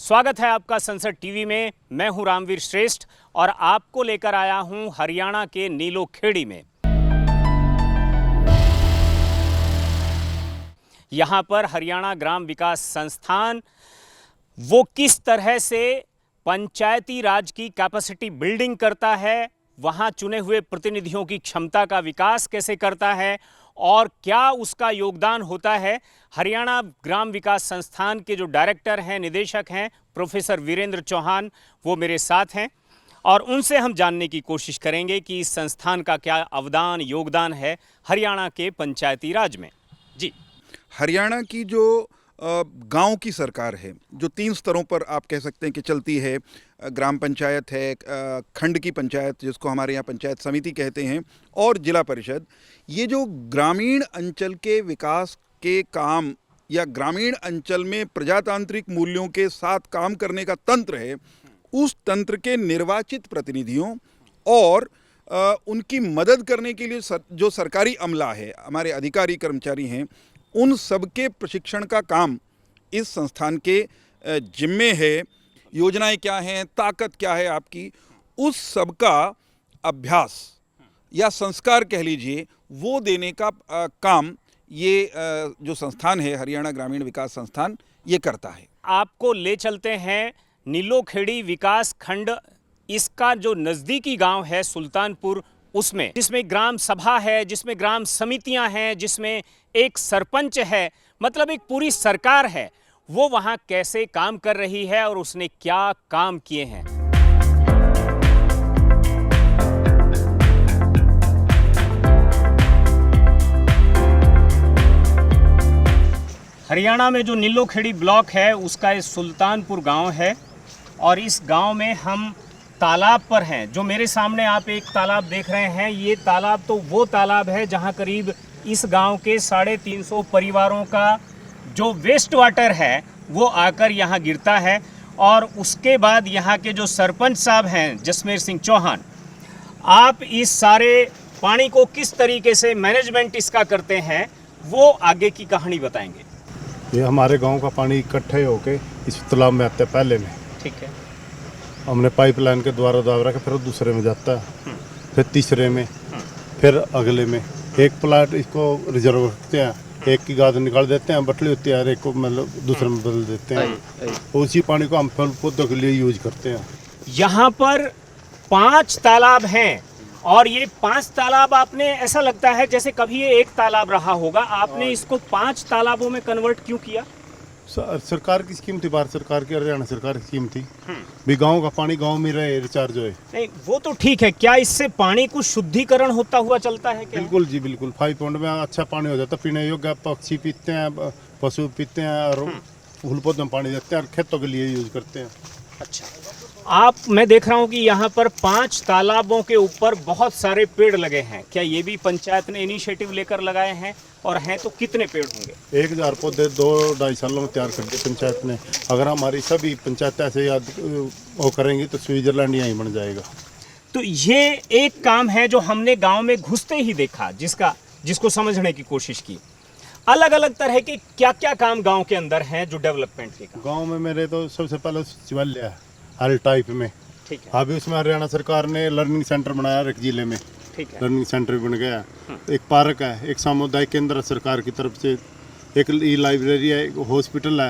स्वागत है आपका संसद टीवी में। मैं हूं रामवीर श्रेष्ठ और आपको लेकर आया हूं हरियाणा के नीलोखेड़ी में। यहां पर हरियाणा ग्राम विकास संस्थान वो किस तरह से पंचायती राज की कैपेसिटी बिल्डिंग करता है, वहां चुने हुए प्रतिनिधियों की क्षमता का विकास कैसे करता है और क्या उसका योगदान होता है। हरियाणा ग्राम विकास संस्थान के जो डायरेक्टर हैं, निदेशक हैं, प्रोफेसर वीरेंद्र चौहान, वो मेरे साथ हैं और उनसे हम जानने की कोशिश करेंगे कि इस संस्थान का क्या अवदान योगदान है हरियाणा के पंचायती राज में। जी, हरियाणा की जो गांव की सरकार है, जो 3 स्तरों पर आप कह सकते हैं कि चलती है, ग्राम पंचायत है, खंड की पंचायत जिसको हमारे यहाँ पंचायत समिति कहते हैं, और जिला परिषद। ये जो ग्रामीण अंचल के विकास के काम या ग्रामीण अंचल में प्रजातांत्रिक मूल्यों के साथ काम करने का तंत्र है, उस तंत्र के निर्वाचित प्रतिनिधियों और उनकी मदद करने के लिए जो सरकारी अमला है, हमारे अधिकारी कर्मचारी हैं, उन सबके प्रशिक्षण का काम इस संस्थान के जिम्मे है। योजनाएं क्या हैं, ताकत क्या है आपकी, उस सब का अभ्यास या संस्कार कह लीजिए, वो देने का काम ये जो संस्थान है हरियाणा ग्रामीण विकास संस्थान ये करता है। आपको ले चलते हैं नीलोखेड़ी विकास खंड, इसका जो नज़दीकी गांव है सुल्तानपुर, उसमें जिसमें ग्राम सभा है, जिसमें ग्राम समितियां हैं, जिसमें एक सरपंच है, मतलब एक पूरी सरकार है। वो वहां कैसे काम कर रही है और उसने क्या काम किए हैं। हरियाणा में जो नीलोखेड़ी ब्लॉक है उसका ये सुल्तानपुर गांव है और इस गांव में हम तालाब पर हैं। जो मेरे सामने आप एक तालाब देख रहे हैं, ये तालाब तो वो तालाब है जहां करीब इस गांव के 350 परिवारों का जो वेस्ट वाटर है वो आकर यहां गिरता है। और उसके बाद यहां के जो सरपंच साहब हैं जसमेर सिंह चौहान, आप इस सारे पानी को किस तरीके से मैनेजमेंट इसका करते हैं वो आगे की कहानी बताएंगे। ये हमारे गांव का पानी इकट्ठे होके इस तालाब में आता है पहले में, ठीक है। हमने पाइपलाइन के द्वारा फिर दूसरे में जाता है, फिर तीसरे में, फिर अगले में। एक प्लाट इसको रिजर्व रखते हैं, एक की गाद निकाल देते हैं, बटली होती है, एक को मतलब दूसरे में बदल देते हैं। उसी पानी को हम फल पौधों के लिए यूज करते हैं। यहाँ पर 5 तालाब हैं और ये 5 तालाब आपने, ऐसा लगता है जैसे कभी ये एक तालाब रहा होगा, आपने इसको 5 तालाबों में कन्वर्ट क्यों किया? सरकार की स्कीम थी, भारत सरकार की, हरियाणा सरकार की स्कीम थी भी गांव का पानी गांव में रहे, रिचार्ज होए। नहीं, वो तो ठीक है। क्या इससे पानी को शुद्धिकरण होता हुआ चलता है क्या? बिल्कुल जी, बिल्कुल। 5 पॉइंट में अच्छा पानी हो जाता, पीने योग्य। पक्षी पीते हैं, पशु पीते हैं और फूल पौधों में पानी देते हैं और खेतों के लिए यूज करते हैं। अच्छा, मैं देख रहा हूँ कि यहाँ पर 5 तालाबों के ऊपर बहुत सारे पेड़ लगे हैं। क्या ये भी पंचायत ने इनिशिएटिव लेकर लगाए हैं और हैं तो कितने पेड़ होंगे? 1000 पौधे 2-2.5 सालों में तैयार कर दिए पंचायत ने। अगर हमारी सभी पंचायत ऐसे याद वो करेंगी तो स्विट्जरलैंड यहीं बन जाएगा। तो ये एक काम है जो हमने गाँव में घुसते ही देखा, जिसको समझने की कोशिश की। अलग अलग तरह के क्या क्या काम गाँव के अंदर हैं जो डेवलपमेंट के काम? गाँव में मेरे तो सबसे पहले शिवालय है हर टाइप में, ठीक है। अभी उसमें हरियाणा सरकार ने लर्निंग सेंटर बनाया एक जिले में, ठीक है। लर्निंग सेंटर भी बन गया। एक पार्क है, एक सामुदायिक केंद्र सरकार की तरफ से, एक लाइब्रेरी है, एक हॉस्पिटल है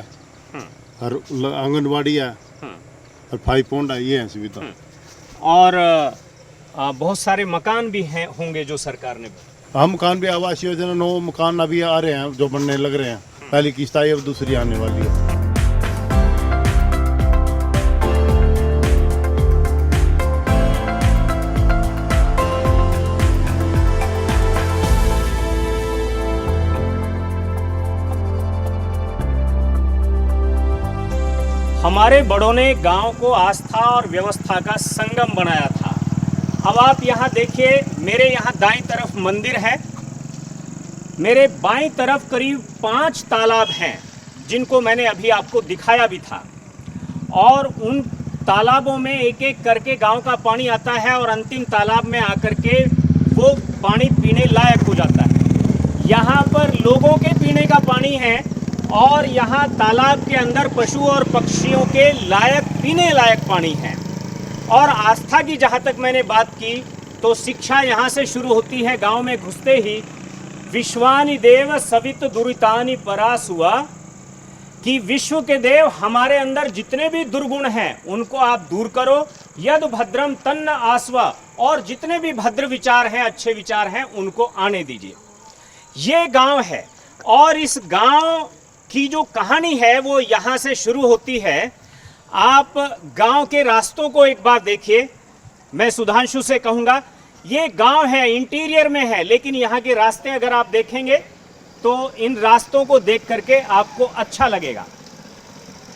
और आंगनबाड़ी है और 5 पॉइंट है। ये है सुविधा। और बहुत सारे मकान भी हैं होंगे जो सरकार ने। हाँ, मकान भी, आवास योजना 9 मकान अभी आ रहे हैं जो बनने लग रहे हैं। पहली किस्त आई, अब दूसरी आने वाली है। हमारे बड़ों ने गांव को आस्था और व्यवस्था का संगम बनाया था। अब आप यहाँ देखिए, मेरे यहाँ दाईं तरफ मंदिर है, मेरे बाईं तरफ करीब 5 तालाब हैं जिनको मैंने अभी आपको दिखाया भी था। और उन तालाबों में एक एक करके गांव का पानी आता है और अंतिम तालाब में आकर के वो पानी पीने लायक हो जाता है। यहाँ पर लोगों के पीने का पानी है और यहाँ तालाब के अंदर पशु और पक्षियों के लायक पीने लायक पानी है। और आस्था की जहाँ तक मैंने बात की तो शिक्षा यहाँ से शुरू होती है। गांव में घुसते ही विश्वानि देव सवित दुरितानि परासुआ, कि विश्व के देव हमारे अंदर जितने भी दुर्गुण हैं उनको आप दूर करो। यद भद्रम तन्न आस्वा, और जितने भी भद्र विचार हैं, अच्छे विचार हैं, उनको आने दीजिए। ये गांव है और इस गांव की जो कहानी है वो यहाँ से शुरू होती है। आप गांव के रास्तों को एक बार देखिए। मैं सुधांशु से कहूँगा, ये गांव है, इंटीरियर में है, लेकिन यहाँ के रास्ते अगर आप देखेंगे तो इन रास्तों को देख करके आपको अच्छा लगेगा।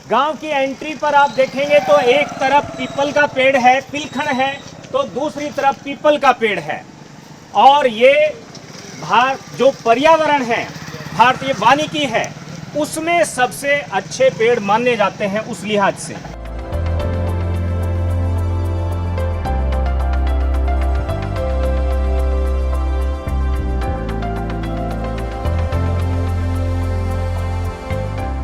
गांव की एंट्री पर आप देखेंगे तो एक तरफ पीपल का पेड़ है, पिलखन है, तो दूसरी तरफ पीपल का पेड़ है। और ये जो पर्यावरण है, भारतीय वानिकी है, उसमें सबसे अच्छे पेड़ माने जाते हैं उस लिहाज से।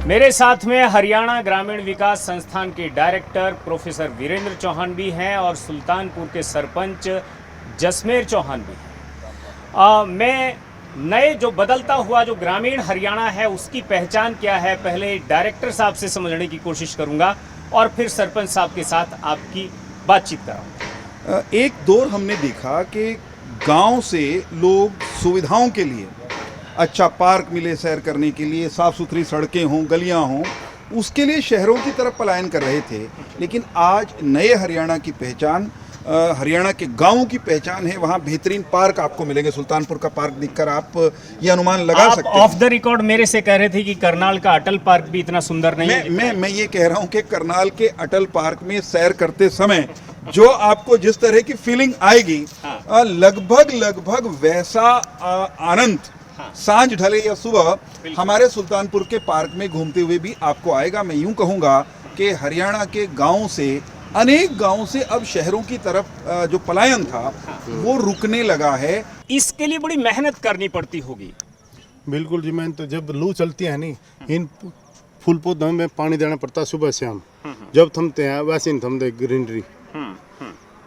मेरे साथ में हरियाणा ग्रामीण विकास संस्थान के डायरेक्टर प्रोफेसर वीरेंद्र चौहान भी हैं और सुल्तानपुर के सरपंच जसमेर चौहान भी हैं। मैं नए जो बदलता हुआ जो ग्रामीण हरियाणा है उसकी पहचान क्या है, पहले डायरेक्टर साहब से समझने की कोशिश करूंगा और फिर सरपंच साहब के साथ आपकी बातचीत कराऊंगा। एक दौर हमने देखा कि गांव से लोग सुविधाओं के लिए, अच्छा पार्क मिले सैर करने के लिए, साफ़ सुथरी सड़कें हों, गलियां हों, उसके लिए शहरों की तरफ पलायन कर रहे थे। लेकिन आज नए हरियाणा की पहचान, हरियाणा के गांवों की पहचान है। वहाँ बेहतरीन पार्क आपको मिलेंगे। सुल्तानपुर का पार्क देखकर आप ये अनुमान लगा सकते हैं। ऑफ द रिकॉर्ड मेरे से कह रहे थे कि करनाल का अटल पार्क भी इतना सुंदर नहीं है। मैं ये कह रहा हूँ कि करनाल के अटल पार्क में सैर करते समय जो आपको जिस तरह की फीलिंग आएगी, लगभग वैसा आनंद सांझ ढले या सुबह हमारे सुल्तानपुर के पार्क में घूमते हुए भी आपको आएगा। मैं यूं कहूँगा कि हरियाणा के गांवों से, अनेक गांवों से अब शहरों की तरफ जो पलायन था वो रुकने लगा है। इसके लिए बड़ी मेहनत करनी पड़ती होगी। बिल्कुल जी, मैं तो जब लू चलती है नहीं, इन फूल पौधों में पानी देना पड़ता है सुबह शाम। जब थमते हैं वैसे नहीं थमते ग्रीनरी।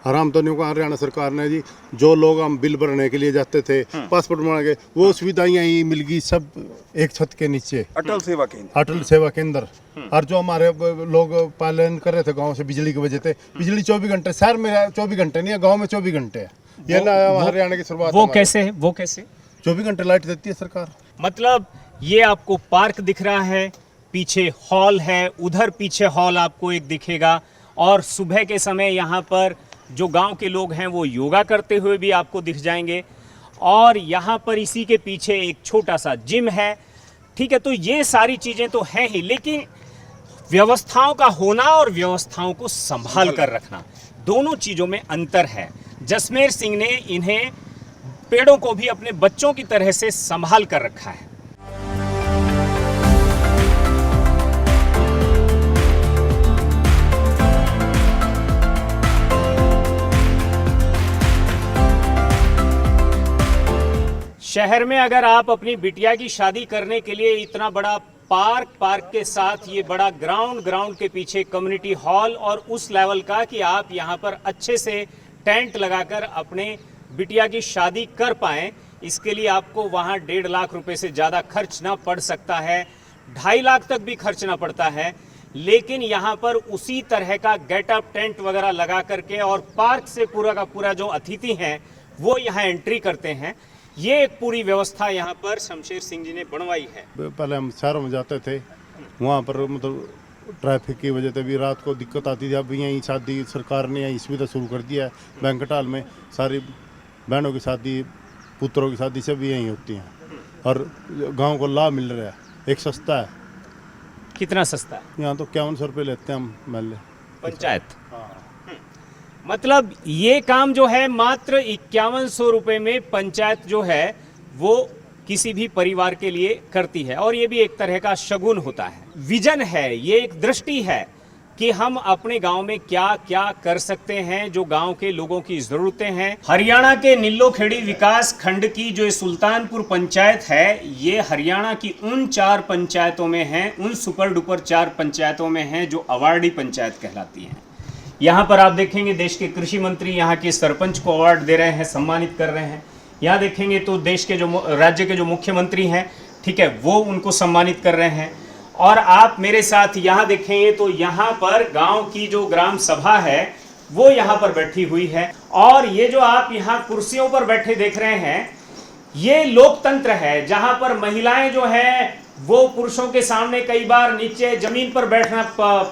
आराम तो नहीं होगा। हरियाणा सरकार ने जी जो लोग हम बिल भरने के लिए जाते थे, पासपोर्ट बना के, वो सुविधाएं ही मिल गई सब एक छत के नीचे। अटल सेवा केंद्र। और जो हमारे लोग पालन कर रहे थे गांव से बिजली की वजह से, बिजली 24 घंटे, शहर में 24 घंटे नहीं है, गाँव में 24 घंटे है। ये ना हरियाणा की शुरुआत। वो कैसे 24 घंटे लाइट देती है सरकार। मतलब ये आपको पार्क दिख रहा है, पीछे हॉल है, उधर पीछे हॉल आपको एक दिखेगा, और सुबह के समय यहाँ पर जो गांव के लोग हैं वो योगा करते हुए भी आपको दिख जाएंगे। और यहाँ पर इसी के पीछे एक छोटा सा जिम है। ठीक है, तो ये सारी चीज़ें तो हैं ही, लेकिन व्यवस्थाओं का होना और व्यवस्थाओं को संभाल कर रखना, दोनों चीज़ों में अंतर है। जसमेर सिंह ने इन्हें, पेड़ों को भी अपने बच्चों की तरह से संभाल कर रखा है। शहर में अगर आप अपनी बिटिया की शादी करने के लिए इतना बड़ा पार्क के साथ ये बड़ा ग्राउंड के पीछे कम्युनिटी हॉल, और उस लेवल का कि आप यहाँ पर अच्छे से टेंट लगाकर अपने बिटिया की शादी कर पाएं, इसके लिए आपको वहाँ 1.5 लाख रुपए से ज़्यादा खर्च ना पड़ सकता है, 2.5 लाख तक भी खर्च ना पड़ता है। लेकिन यहाँ पर उसी तरह का गेटअप टेंट वगैरह लगा करके, और पार्क से पूरा का पूरा जो अतिथि हैं वो यहाँ एंट्री करते हैं। ये एक पूरी व्यवस्था यहाँ पर शमशेर सिंह जी ने बनवाई है। पहले हम शहरों में जाते थे, वहाँ पर मतलब ट्रैफिक की वजह से भी रात को दिक्कत आती थी। अब यहीं शादी सरकार ने यहीं सुविधा शुरू कर दिया है। बैंक्वेट हॉल में सारी बहनों की शादी, पुत्रों की शादी सब यहीं होती हैं, और गांव को लाभ मिल रहा है। एक सस्ता है। कितना सस्ता है? यहाँ तो 5100 रुपये लेते हैं हम महल्ले पंचायत। मतलब ये काम जो है मात्र 5100 रुपये में पंचायत जो है वो किसी भी परिवार के लिए करती है, और ये भी एक तरह का शगुन होता है, विजन है, ये एक दृष्टि है। कि हम अपने गांव में क्या क्या कर सकते हैं, जो गांव के लोगों की ज़रूरतें हैं। हरियाणा के नीलोखेड़ी विकास खंड की जो सुल्तानपुर पंचायत है, ये हरियाणा की उन 4 पंचायतों में है, उन सुपर डुपर 4 पंचायतों में है जो अवार्डी पंचायत कहलाती हैं। यहाँ पर आप देखेंगे देश के कृषि मंत्री यहाँ के सरपंच को अवार्ड दे रहे हैं, सम्मानित कर रहे हैं। यहाँ देखेंगे तो देश के जो राज्य के जो मुख्यमंत्री हैं, ठीक है, वो उनको सम्मानित कर रहे हैं। और आप मेरे साथ यहाँ देखेंगे तो यहाँ पर गांव की जो ग्राम सभा है वो यहाँ पर बैठी हुई है। और ये जो आप यहाँ कुर्सियों पर बैठे देख रहे हैं, ये लोकतंत्र है, जहाँ पर महिलाएं जो है वो पुरुषों के सामने कई बार नीचे जमीन पर बैठना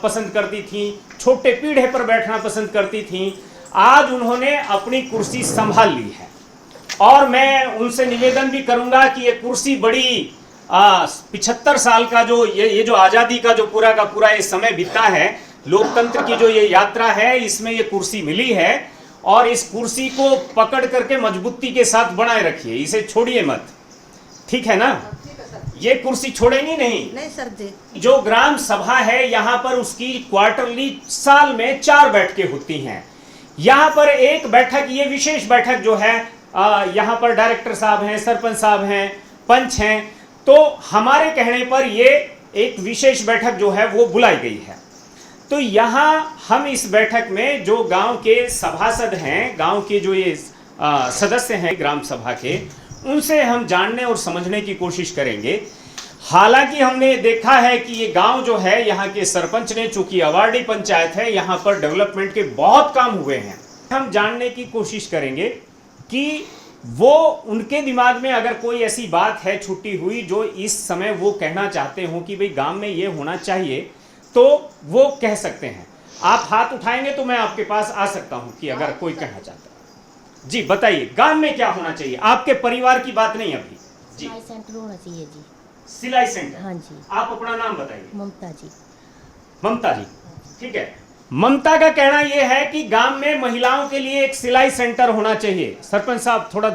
पसंद करती थी, छोटे पीढ़े पर बैठना पसंद करती थी। आज उन्होंने अपनी कुर्सी संभाल ली है और मैं उनसे निवेदन भी करूंगा कि ये कुर्सी बड़ी 75 साल का जो ये जो आज़ादी का जो पूरा का पूरा ये समय बीता है, लोकतंत्र की जो ये यात्रा है, इसमें ये कुर्सी मिली है और इस कुर्सी को पकड़ करके मजबूती के साथ बनाए रखिए, इसे छोड़िए मत, ठीक है ना? ये कुर्सी छोड़ेंगी नहीं सर जी। जो ग्राम सभा है यहाँ पर उसकी क्वार्टरली साल में 4 बैठकें होती हैं। यहाँ पर एक बैठक, ये विशेष बैठक जो है, यहाँ पर डायरेक्टर साहब हैं, सरपंच साहब हैं, पंच हैं, तो हमारे कहने पर ये एक विशेष बैठक जो है वो बुलाई गई है। तो यहाँ हम इस बैठक में जो गांव के सभासद हैं, गांव के जो ये सदस्य हैं ग्राम सभा के, उनसे हम जानने और समझने की कोशिश करेंगे। हालांकि हमने देखा है कि ये गांव जो है, यहाँ के सरपंच ने, चूंकि अवार्डी पंचायत है, यहाँ पर डेवलपमेंट के बहुत काम हुए हैं। हम जानने की कोशिश करेंगे कि वो उनके दिमाग में अगर कोई ऐसी बात है छुट्टी हुई जो इस समय वो कहना चाहते हो कि भाई गांव में ये होना चाहिए, तो वो कह सकते हैं। आप हाथ उठाएंगे तो मैं आपके पास आ सकता हूं कि अगर कोई कहना चाहता है। जी बताइए, गांव में क्या होना चाहिए? आपके परिवार की बात नहीं अभी जी। सिलाई सेंटर होना चाहिए जी। सिलाई सेंटर? हाँ जी। आप अपना नाम बताइए। ममता जी। ममता जी, ठीक है। ममता का कहना यह है कि गांव में महिलाओं के लिए एक सिलाई सेंटर होना चाहिए। सरपंच साहब थोड़ा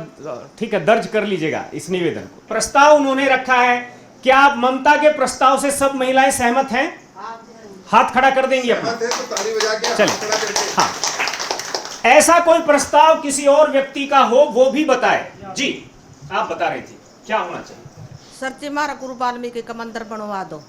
ठीक है दर्ज कर लीजिएगा इस निवेदन को। प्रस्ताव उन्होंने रखा है, क्या आप ममता के प्रस्ताव से सब महिलाएं सहमत हैं? हाथ खड़ा कर देंगी अपना, चलिए। हाँ, ऐसा कोई प्रस्ताव किसी और व्यक्ति का हो वो भी बताए। जी आप बता रही थी क्या होना चाहिए? सर जी, हमारा गुरु वाल्मीकि का मंदिर बनवा दो।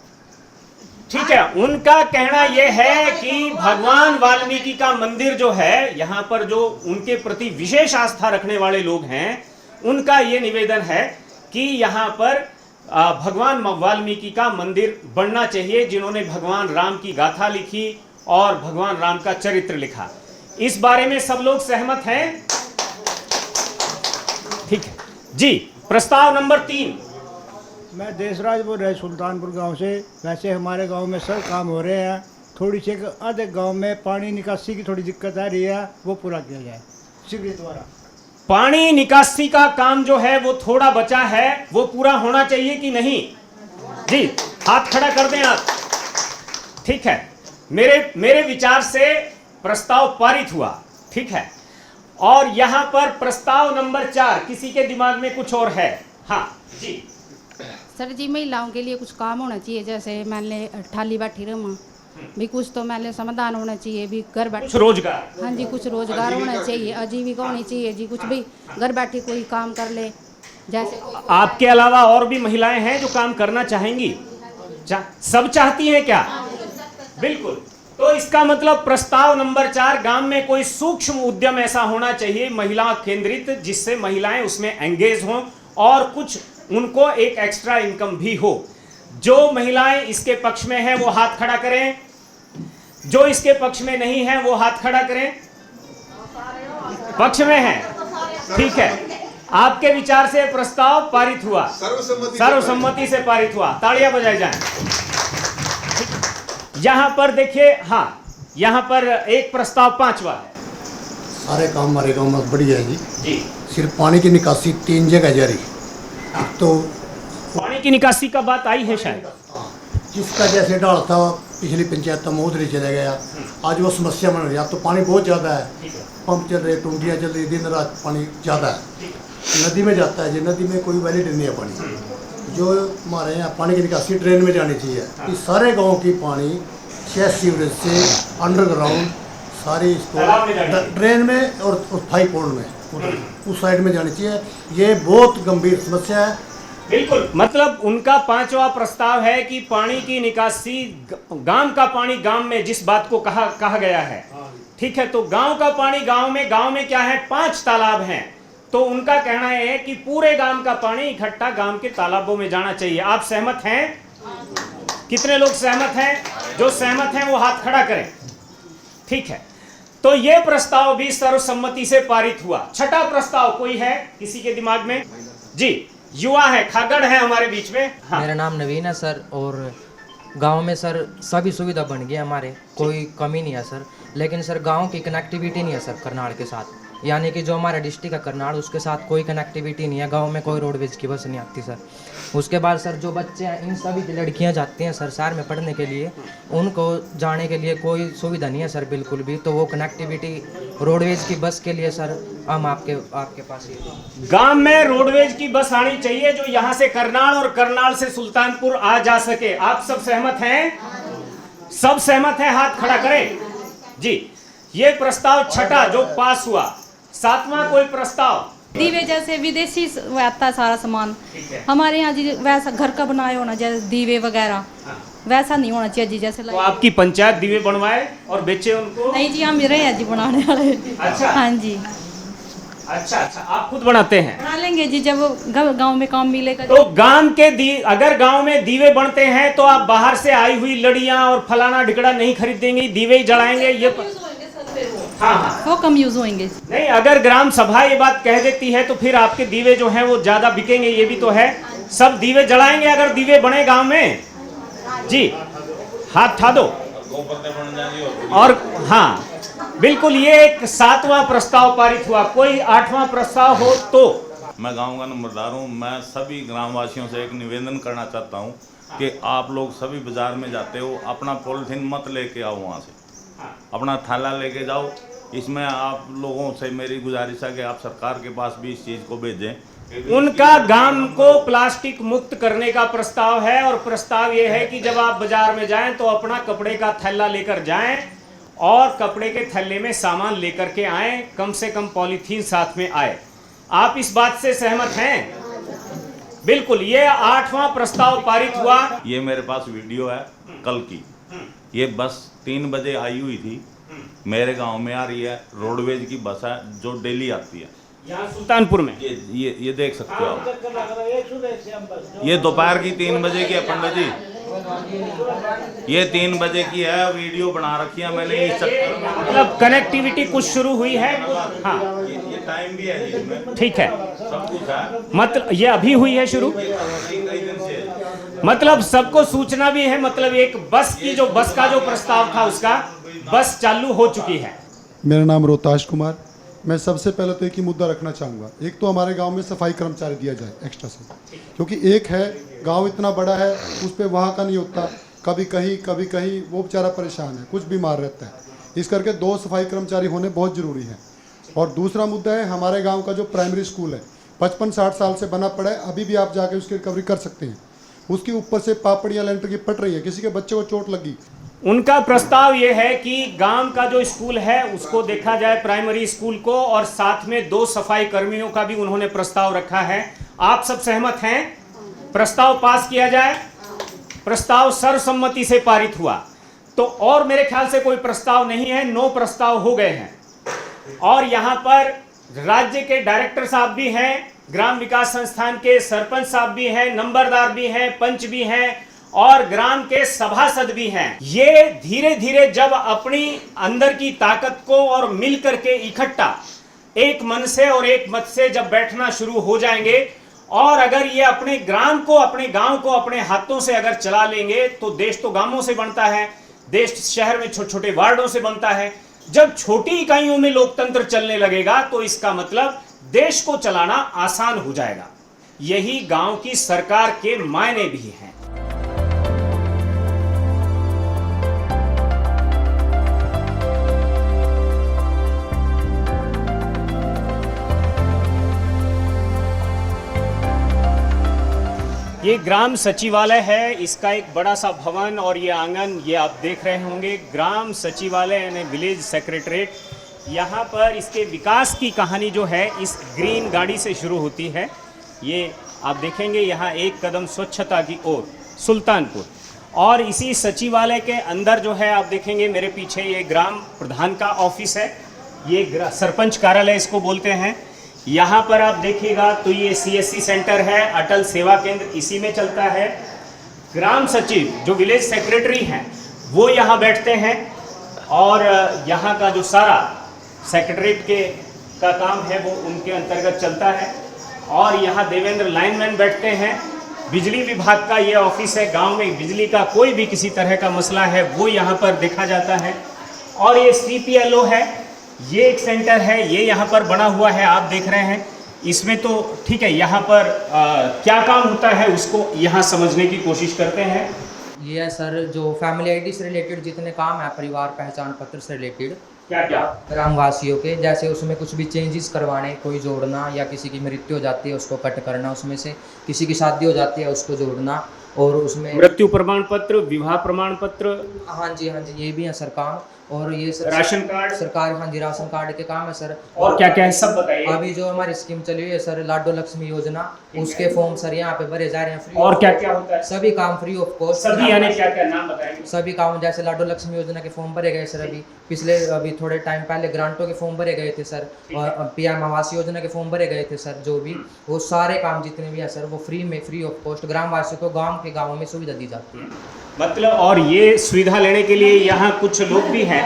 ठीक है, उनका कहना यह है कि भगवान वाल्मीकि का मंदिर जो है, यहाँ पर जो उनके प्रति विशेष आस्था रखने वाले लोग हैं, उनका ये निवेदन है कि यहाँ पर भगवान वाल्मीकि का मंदिर बनना चाहिए, जिन्होंने भगवान राम की गाथा लिखी और भगवान राम का चरित्र लिखा। इस बारे में सब लोग सहमत हैं? ठीक है जी। प्रस्ताव नंबर 3। मैं देशराज बोल रहा सुल्तानपुर गांव से। वैसे हमारे गांव में सब काम हो रहे हैं, थोड़ी सी आधे गांव में पानी निकासी की थोड़ी दिक्कत आ रही है, वो पूरा किया जाए शीघ्र द्वारा। पानी निकासी का काम जो है वो थोड़ा बचा है, वो पूरा होना चाहिए कि नहीं? जी हाथ खड़ा कर दें आप। ठीक है, मेरे विचार से प्रस्ताव पारित हुआ, ठीक है। और यहां पर प्रस्ताव नंबर 4, किसी के दिमाग में कुछ और है? हाँ जी। सर जी, महिलाओं के लिए कुछ काम होना चाहिए, जैसे मान ले ठाली बैठी रमा भी, कुछ तो मान ले समाधान होना चाहिए भी, घर बैठे कुछ रोजगार। हाँ जी, कुछ रोजगार होना चाहिए, आजीविका होनी चाहिए जी, कुछ भी घर बैठे कोई काम कर ले। जैसे आपके अलावा और भी महिलाएं हैं जो काम करना चाहेंगी? सब चाहती हैं क्या? बिल्कुल। तो इसका मतलब प्रस्ताव नंबर 4, गांव में कोई सूक्ष्म उद्यम ऐसा होना चाहिए महिला केंद्रित, जिससे महिलाएं उसमें एंगेज हों और कुछ उनको एक एक्स्ट्रा इनकम भी हो। जो महिलाएं इसके पक्ष में हैं वो हाथ खड़ा करें, जो इसके पक्ष में नहीं है वो हाथ खड़ा करें। पक्ष में है, ठीक है। आपके विचार से प्रस्ताव पारित हुआ, सर्वसम्मति से पारित हुआ। तालियां बजाई जाएं। यहां पर देखिए, हाँ यहां पर एक प्रस्ताव 5वां है। सारे काम हमारे गांव में बढ़िया है जी। सिर्फ पानी की निकासी 3 जगह जारी, तो पानी की निकासी का बात आई है शायद, जिसका जैसे डाल था पिछली पंचायत में उधर ही चला गया, आज वो समस्या बन रही है। तो पानी बहुत ज़्यादा है, पंप चल रहे, टूटियाँ चल रही, दिन रात पानी ज़्यादा है, नदी में जाता है जी, नदी में कोई वैलिड नहीं है पानी। जो हमारे यहाँ पानी की निकासी ड्रेन में जानी चाहिए। इस सारे गाँव की पानी चेस्ट सीवरेज से अंडरग्राउंड सारी तालाब में जानी इसको ड्रेन में और 5 पोल में उस साइड में जानी चाहिए। ये बहुत गंभीर समस्या है। बिल्कुल, मतलब उनका 5वां प्रस्ताव है कि पानी की निकासी, गांव का पानी गांव में, जिस बात को कहा गया है, ठीक है। तो गांव का पानी गांव में क्या है, 5 तालाब हैं। तो उनका कहना है कि पूरे गांव का पानी इकट्ठा गांव के तालाबों में जाना चाहिए। आप सहमत हैं? कितने लोग सहमत हैं? जो सहमत हैं वो हाथ खड़ा करें। ठीक है, तो ये प्रस्ताव भी सर्वसम्मति से पारित हुआ। छठा प्रस्ताव कोई है किसी के दिमाग में? जी, युवा है, खागड़ है हमारे बीच में। हाँ। मेरा नाम नवीन है सर, और गांव में सर सभी सुविधा बन गई हमारे, कोई कमी नहीं है सर। लेकिन सर गांव की कनेक्टिविटी नहीं है सर करनाल के साथ, यानी कि जो हमारा डिस्ट्रिक्ट है करनाल, उसके साथ कोई कनेक्टिविटी नहीं है। गांव में कोई रोडवेज की बस नहीं आती सर। उसके बाद सर जो बच्चे हैं, इन सभी की लड़कियां जाती हैं सर शहर में पढ़ने के लिए, उनको जाने के लिए कोई सुविधा नहीं है सर बिल्कुल भी। तो वो कनेक्टिविटी रोडवेज की बस के लिए सर हम आपके पास ये गांव में रोडवेज की बस आनी चाहिए जो यहाँ से करनाल और करनाल से सुल्तानपुर आ जा सके। आप सब सहमत हैं? सब सहमत हैं? हाथ खड़ा करें। जी, ये प्रस्ताव छठा जो पास हुआ। 7वां कोई प्रस्ताव? दीवे जैसे विदेशी आता है सारा सामान, हमारे यहाँ जी वैसा घर का बनाया होना, जैसे दीवे वगैरह वैसा नहीं होना चाहिए जी। जैसे तो आपकी पंचायत दीवे बनवाए और बेचे उनको? नहीं जी, हम रहे हैं जी बनाने वाले। अच्छा। हाँ जी। अच्छा, आप खुद बनाते हैं? बना लेंगे जी जब गांव में काम मिलेगा। तो गांव के अगर गांव में दीवे बनते हैं तो आप बाहर से आई हुई लड़ियां और फलाना ढिकड़ा नहीं खरीद देंगे, दीवे ही जलाएंगे। ये हाँ, वो कम यूज होंगे। नहीं, अगर ग्राम सभा ये बात कह देती है तो फिर आपके दीवे जो हैं वो ज्यादा बिकेंगे, ये भी तो है। सब दीवे जलाएंगे अगर दीवे बने गांव में? जी, हाथ उठा दो। और हाँ, बिल्कुल, ये एक 7वां प्रस्ताव पारित हुआ। कोई 8वां प्रस्ताव हो तो? मैं गांव का नंबरदार हूं। मैं सभी ग्रामवासियों से एक निवेदन करना चाहता हूं कि आप लोग सभी बाजार में जाते हो, अपना पॉलिथीन मत लेके आओ, वहां से अपना थैला लेके जाओ। इसमें आप लोगों से मेरी गुजारिश है कि आप सरकार के पास भी इस चीज़ को भेजें। उनका गांव को प्लास्टिक मुक्त करने का प्रस्ताव है, और प्रस्ताव ये है कि जब आप बाजार में जाएं तो अपना कपड़े का थैला लेकर जाएं और कपड़े के थैले में सामान लेकर के आएं, कम से कम पॉलीथीन साथ में आए। आप इस बात से सहमत हैं? बिल्कुल, ये 8वां प्रस्ताव पारित हुआ। ये मेरे पास वीडियो है कल की। ये बस 3 बजे आई हुई थी, मेरे गांव में आ रही है। रोडवेज की बस है जो डेली आती है यहाँ सुल्तानपुर में। ये देख सकते हो आप। ये दोपहर की 3 बजे की है पंडित जी, ये 3 बजे की है। वीडियो बना रखी है मैंने इस चक्कर में। मतलब कनेक्टिविटी कुछ शुरू हुई है। हाँ, ये टाइम भी है इसमें, ठीक है। सब कुछ है। मतलब ये अभी हुई है शुरू, कई दिन से। मतलब सबको सूचना भी है। मतलब एक बस का जो प्रस्ताव था उसका बस चालू हो चुकी है। मेरा नाम रोहताश कुमार। मैं सबसे पहले तो एक ही मुद्दा रखना चाहूँगा। एक तो हमारे गांव में सफाई कर्मचारी दिया जाए एक्स्ट्रा से, क्योंकि एक है गांव इतना बड़ा है, उस पर वहाँ का नहीं होता, कभी कहीं वो बेचारा परेशान है, कुछ बीमार रहता है। इस करके 2 सफाई कर्मचारी होने बहुत ज़रूरी है। और दूसरा मुद्दा है हमारे गाँव का जो प्राइमरी स्कूल है, 55-60 साल से बना पड़ा है, अभी भी आप जाके उसकी रिकवरी कर सकते हैं। उसके ऊपर से पापड़ियाँ लेंटर की पट रही है, किसी के बच्चे को चोट लगी। उनका प्रस्ताव ये है कि गांव का जो स्कूल है उसको देखा जाए, प्राइमरी स्कूल को, और साथ में 2 सफाई कर्मियों का भी उन्होंने प्रस्ताव रखा है। आप सब सहमत हैं? प्रस्ताव पास किया जाए। प्रस्ताव सर्वसम्मति से पारित हुआ। तो और मेरे ख्याल से कोई प्रस्ताव नहीं है, 9 प्रस्ताव हो गए हैं। और यहाँ पर राज्य के डायरेक्टर साहब भी हैं, ग्राम विकास संस्थान के सरपंच साहब भी हैं, नंबरदार भी हैं, पंच भी हैं और ग्राम के सभासद भी हैं। ये धीरे धीरे जब अपनी अंदर की ताकत को और मिल करके इकट्ठा एक मन से और एक मत से जब बैठना शुरू हो जाएंगे, और अगर ये अपने ग्राम को, अपने गांव को अपने हाथों से अगर चला लेंगे, तो देश तो गांवों से बनता है, देश शहर में छोटे छोटे वार्डों से बनता है। जब छोटी इकाइयों में लोकतंत्र चलने लगेगा तो इसका मतलब देश को चलाना आसान हो जाएगा। यही गांव की सरकार के मायने भी हैं। ये ग्राम सचिवालय है, इसका एक बड़ा सा भवन और ये आंगन ये आप देख रहे होंगे। ग्राम सचिवालय यानी विलेज सेक्रेटरीट। यहाँ पर इसके विकास की कहानी जो है इस ग्रीन गाड़ी से शुरू होती है। ये आप देखेंगे यहाँ एक कदम स्वच्छता की ओर सुल्तानपुर। और इसी सचिवालय के अंदर जो है आप देखेंगे मेरे पीछे ये ग्राम प्रधान का ऑफिस है, ये सरपंच कार्यालय इसको बोलते हैं। यहाँ पर आप देखिएगा तो ये CSC सेंटर है, अटल सेवा केंद्र इसी में चलता है। ग्राम सचिव जो विलेज सेक्रेटरी हैं वो यहाँ बैठते हैं और यहाँ का जो सारा सेक्रेटरीट का काम है वो उनके अंतर्गत चलता है। और यहाँ देवेंद्र लाइनमैन बैठते हैं। बिजली विभाग का ये ऑफिस है। गांव में बिजली का कोई भी किसी तरह का मसला है वो यहाँ पर देखा जाता है। और ये CPLO है, ये एक सेंटर है, ये यहाँ पर बना हुआ है आप देख रहे हैं। इसमें तो ठीक है, यहाँ पर क्या काम होता है उसको यहाँ समझने की कोशिश करते हैं। ये है सर जो फैमिली आईडी से रिलेटेड जितने काम है, परिवार पहचान पत्र से रिलेटेड क्या क्या ग्रामवासियों के, जैसे उसमें कुछ भी चेंजेस करवाने, कोई जोड़ना या किसी की मृत्यु हो जाती है उसको कट करना, उसमें से किसी की शादी हो जाती है उसको जोड़ना, और उसमें मृत्यु प्रमाण पत्र, विवाह प्रमाण पत्र। हाँ जी ये भी है सर काम। और ये सर राशन कार्ड सरकार, हाँ जी राशन कार्ड के काम है सर। और क्या क्या है सब बताइए। अभी जो हमारी स्कीम चली हुई है सर लाडो लक्ष्मी योजना, उसके फॉर्म सर यहाँ पे भरे जा रहे हैं फ्री। और क्या क्या होता है? सभी काम फ्री ऑफ कॉस्ट। सभी यानी क्या क्या नाम बताएंगे? सभी काम जैसे लाडो लक्ष्मी योजना के फॉर्म भरे गए सर, अभी थोड़े टाइम पहले ग्रांटों के फॉर्म भरे गए थे सर, और PM आवास योजना के फॉर्म भरे गए थे सर। जो भी वो सारे काम जितने भी है सर वो फ्री ऑफ कॉस्ट ग्रामवासियों को गाँव में सुविधा दी जाती है। मतलब और ये सुविधा लेने के लिए यहाँ कुछ लोग भी हैं।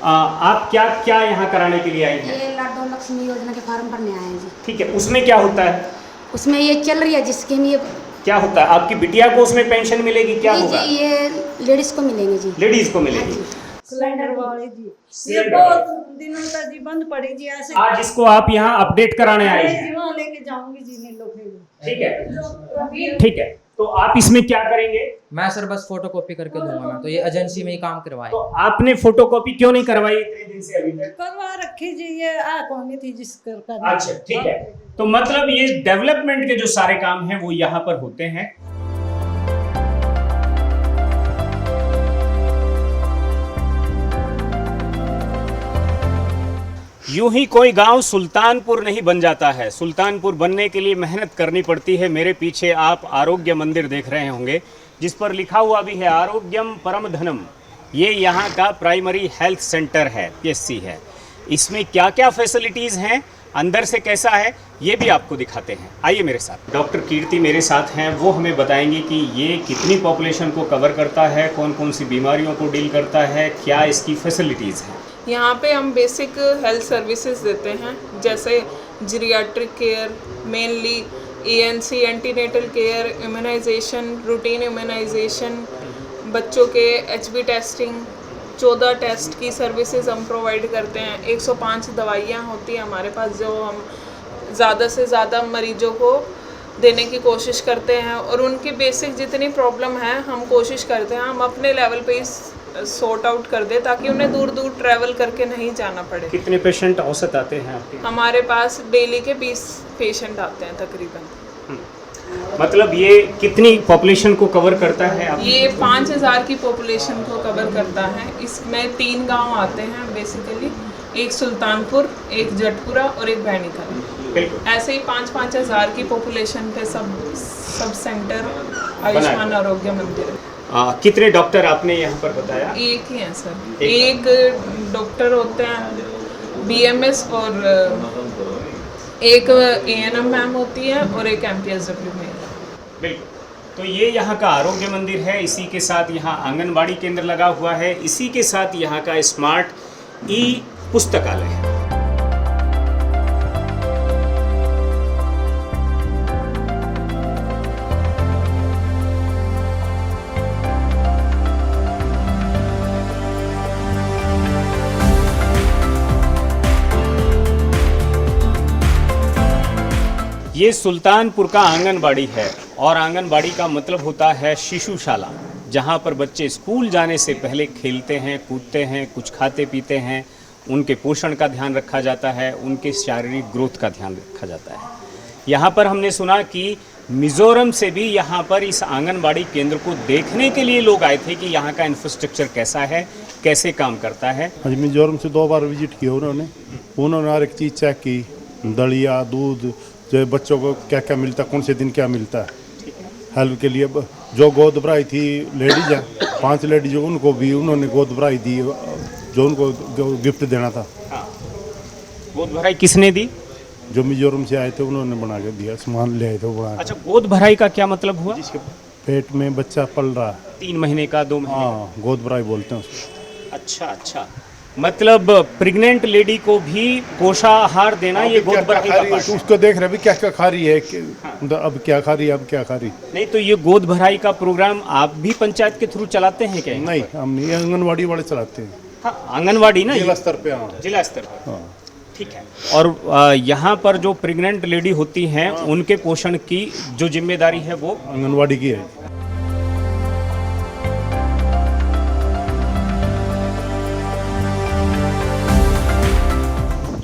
आप क्या क्या यहाँ कराने के लिए आई हैं? ये लाडो लक्ष्मी योजना के फॉर्म भरने आए हैं जी। ठीक है, उसमें क्या होता है? उसमें ये चल रही है जिसके में ये क्या होता है? आपकी बिटिया को उसमें पेंशन मिलेगी? क्या होगा? जी ये लेडीज को मिलेंगे जी। लेडीज को मिलेगी। सिलेंडर वाले जी ये बहुत दिनों तक जी बंद पड़ी जी। ऐसे आज इसको आप यहाँ अपडेट कराने आए हैं? वहाँ लेके जाऊंगी जी नीलो। ठीक है, तो आप इसमें क्या करेंगे? मैं सर बस फोटोकॉपी करके दूंगा। मैं तो ये एजेंसी में ही काम करवाया। तो आपने फोटोकॉपी क्यों नहीं करवाई इतने दिन से अभी तक? करवा रखी जी, ये कौन थी जिस कर। अच्छा ठीक है, तो मतलब ये डेवलपमेंट के जो सारे काम हैं वो यहाँ पर होते हैं। यूं ही कोई गांव सुल्तानपुर नहीं बन जाता है। सुल्तानपुर बनने के लिए मेहनत करनी पड़ती है। मेरे पीछे आप आरोग्य मंदिर देख रहे होंगे जिस पर लिखा हुआ भी है आरोग्यम परम धनम। ये यहाँ का प्राइमरी हेल्थ सेंटर है, PSC है। इसमें क्या क्या फैसिलिटीज़ हैं, अंदर से कैसा है, ये भी आपको दिखाते हैं। आइए मेरे साथ। डॉक्टर कीर्ति मेरे साथ हैं, वो हमें बताएंगी कि ये कितनी पॉपुलेशन को कवर करता है, कौन कौन सी बीमारियों को डील करता है, क्या इसकी फैसिलिटीज़ हैं। यहाँ पे हम बेसिक हेल्थ सर्विसेज देते हैं, जैसे geriatric care, mainly ENC antenatal care, immunisation, routine immunisation, बच्चों के HB टेस्टिंग, 14 टेस्ट की सर्विसेज हम प्रोवाइड करते हैं। 105 दवाइयाँ होती हैं हमारे पास जो हम ज़्यादा से ज़्यादा मरीजों को देने की कोशिश करते हैं। और उनकी बेसिक जितनी प्रॉब्लम है हम कोशिश करते हैं हम अपने लेवल पे ही सॉर्ट आउट कर दे, ताकि उन्हें दूर दूर ट्रैवल करके नहीं जाना पड़े। कितने पेशेंट औसत आते हैं आपके? हमारे पास डेली के 20 पेशेंट आते हैं तकरीबन। मतलब ये कितनी पॉपुलेशन को कवर करता है आप? ये 5000 की पॉपुलेशन को कवर करता है। इसमें 3 गांव आते हैं बेसिकली, एक सुल्तानपुर, एक जटपुरा और एक बैनिका। ऐसे ही 5-5 हज़ार की पॉपुलेशन पे सब सेंटर आयुष्मान आरोग्य मंदिर है। कितने डॉक्टर आपने यहाँ पर बताया? एक ही हैं सर। एक डॉक्टर होते हैं BMS और एक ANM मैम होती है और एक MPSW में। बिल्कुल, तो ये यहाँ का आरोग्य मंदिर है। इसी के साथ यहाँ आंगनबाड़ी केंद्र लगा हुआ है। इसी के साथ यहाँ का स्मार्ट पुस्तकालय है। ये सुल्तानपुर का आंगनबाड़ी है और आंगनबाड़ी का मतलब होता है शिशुशाला, जहाँ पर बच्चे स्कूल जाने से पहले खेलते हैं, कूदते हैं, कुछ खाते पीते हैं, उनके पोषण का ध्यान रखा जाता है, उनके शारीरिक ग्रोथ का ध्यान रखा जाता है। यहाँ पर हमने सुना कि मिजोरम से भी यहाँ पर इस आंगनबाड़ी केंद्र को देखने के लिए लोग आए थे कि यहाँ का इंफ्रास्ट्रक्चर कैसा है, कैसे काम करता है। हाँ जी, मिजोरम से 2 बार विजिट किया उन्होंने हर एक चीज़ चेक की, दलिया, दूध, जो बच्चों को क्या क्या मिलता है, कौन से दिन क्या मिलता है, हेल्प के लिए। जो गोद भराई थी लेडीज है, 5 लेडीज, उनको भी उन्होंने गोद भराई दी, जो उनको गिफ्ट देना था। गोद भराई किसने दी? जो मिजोरम से आए थे उन्होंने बना के दिया, सामान ले आए थे वो बना। अच्छा, गोद भराई का क्या मतलब हुआ? जिसके पेट में बच्चा पल रहा है, 3 महीने का, 2 महीने? हाँ, गोद भराई बोलते हैं उसको। अच्छा अच्छा, मतलब प्रेग्नेंट लेडी को भी पोषाहार देना ये गोद भराई का पार्ट है। उसको देख रहे भी क्या क्या खा रही है, अब क्या खा रही है, अब क्या खा रही। नहीं तो ये गोद भराई का प्रोग्राम आप भी पंचायत के थ्रू चलाते हैं क्या? नहीं, हम नहीं, आंगनवाड़ी वाले चलाते हैं। हाँ, आंगनवाड़ी ना, जिला स्तर पे। हाँ, जिला स्तर पर। हाँ, ठीक है। और यहाँ पर जो प्रेग्नेंट लेडी होती हैं उनके पोषण की जो जिम्मेदारी है वो आंगनवाड़ी की है।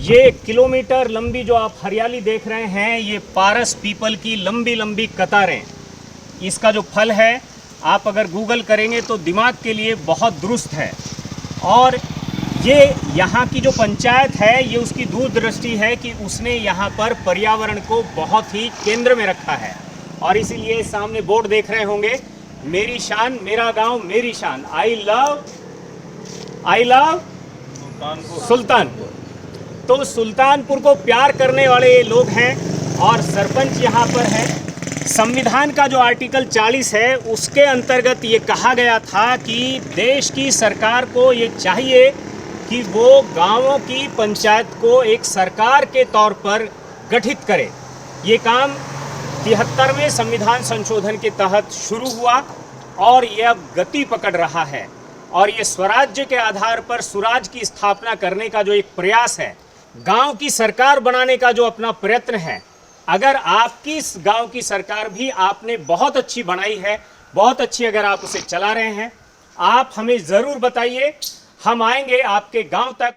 ये किलोमीटर लंबी जो आप हरियाली देख रहे हैं, ये पारस पीपल की लंबी लंबी कतारें। इसका जो फल है, आप अगर गूगल करेंगे तो दिमाग के लिए बहुत दुरुस्त है। और ये यहाँ की जो पंचायत है, ये उसकी दूरदृष्टि है कि उसने यहाँ पर पर्यावरण को बहुत ही केंद्र में रखा है। और इसीलिए सामने बोर्ड देख रहे होंगे, मेरी शान मेरा गांव मेरी शान, आई लव सुल्तानपुर। तो सुल्तानपुर को प्यार करने वाले ये लोग हैं और सरपंच यहाँ पर है। संविधान का जो आर्टिकल 40 है उसके अंतर्गत ये कहा गया था कि देश की सरकार को ये चाहिए कि वो गांवों की पंचायत को एक सरकार के तौर पर गठित करे। ये काम 73वें संविधान संशोधन के तहत शुरू हुआ और ये अब गति पकड़ रहा है। और ये स्वराज्य के आधार पर सुराज की स्थापना करने का जो एक प्रयास है, गांव की सरकार बनाने का जो अपना प्रयत्न है, अगर आपकी इस गांव की सरकार भी आपने बहुत अच्छी बनाई है, बहुत अच्छी अगर आप उसे चला रहे हैं, आप हमें ज़रूर बताइए, हम आएंगे आपके गांव तक।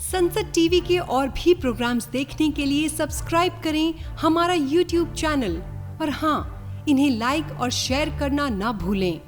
संसद टीवी के और भी प्रोग्राम्स देखने के लिए सब्सक्राइब करें हमारा YouTube चैनल और हाँ, इन्हें लाइक और शेयर करना ना भूलें।